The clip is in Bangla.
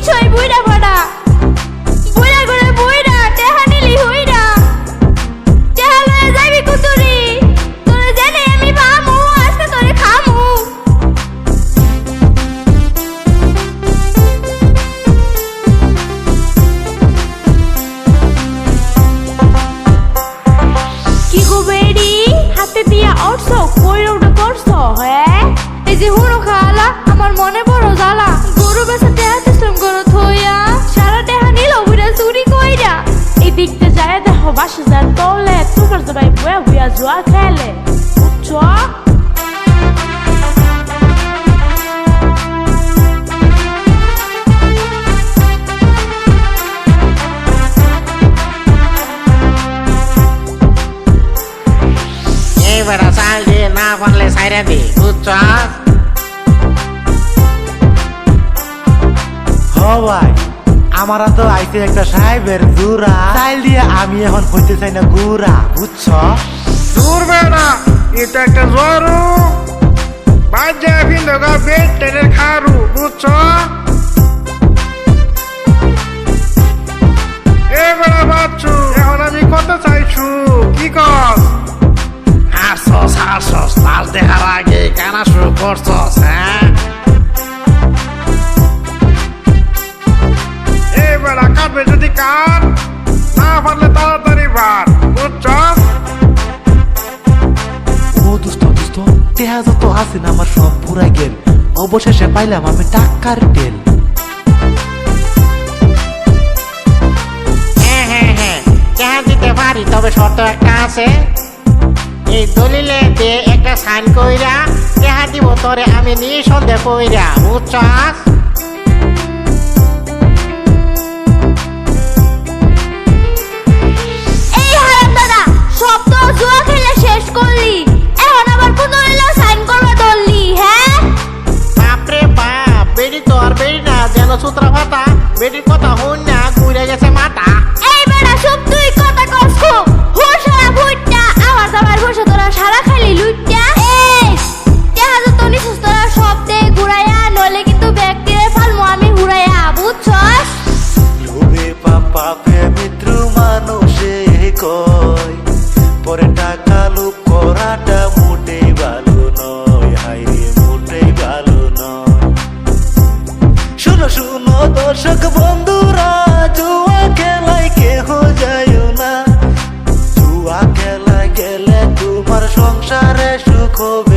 বুঝছই বুইড়া ভাড়া বুইড়া করে বুইড়া টেহা নিলি হইরা টেহা লয়ে যাবি কুতুরি তোরে জানে আমি পামু আজকে তোরে খামু কি গো বেড়ি হাতে দিয়া অর্থ কইরোটা করছো হ্যাঁ এই যে হুড়ো খালা আমার মনে বড় জ্বালা গরু বেচা টেহা দিছিলাম গরু থইয়া সারা টেহা নিল বুড়া চুরি কইরা এই দিকতে যায় দেখো বাসে যার তলে তোমার জবাই বয়া বয়া জুয়া খেলে বুঝছো বেড়া চাল দিয়ে না পারলে সাইরা দি বুঝছ ভাই আমার তো আইতে একটা সাহেবের জুরা চাইল দিয়ে আমি এখন হইতে চাই না গুড়া বুঝছ দূর বেড়া এটা একটা জরু বাজে ভিন্দগা বেড টেনের খারু বুঝছ এ বেড়া বাচ্চু এখন আমি কত চাইছু কি কর হাসছস হাসছস লাশ দেখার আগে কানা শুরু করছস হ্যাঁ এ বেড়া কাটবে যদি কাট না পারলে তাড়াতাড়ি ভাত বুঝছ ও দুস্থ দুস্থ টেহা যত আছে না আমার সব পুরাই গেল অবশেষে পাইলাম আমি টাকার তেল হ্যাঁ হ্যাঁ হ্যাঁ কেন দিতে পারি তবে শর্ত একটা আছে এই দলিলে দিয়ে একটা সাইন কইরা কেহা দিব তোরে আমি নিঃসন্দেহ কইরা বুঝছস এই হারাম দাদা সব তো জুয়া খেলে শেষ করলি এখন আবার কুতুরিলা সাইন করবে দললি হ্যাঁ বাপরে বাপ বেড়ি তো আর বেড়ি না যেন সূত্রা পাতা বেড়ির কথা হন না ঘুরে গেছে মাথা এই বেড়া সব তুই কথা কস খুব হুশারা ভুইটা আমার দাবার বসে তোরা সারা খালি লুইটা এই টেহা তো নিছিস তোরা সব দে ঘুরাইয়া নইলে কিন্তু ব্যক্তিরে ফালমু আমি হুরাইয়া বুঝছস লোভে পাপে মিত্র মানুষে কয় পরে টাকা লোভ করাটা মোটেই ভালো নয় হাইরে মোটেই ভালো নয় শুনো শুনো দর্শক বন্ধুরা জুয়া খেলায় কেহ যায় না জুয়া খেলায় গেলে তোমার সংসারে সুখ হবে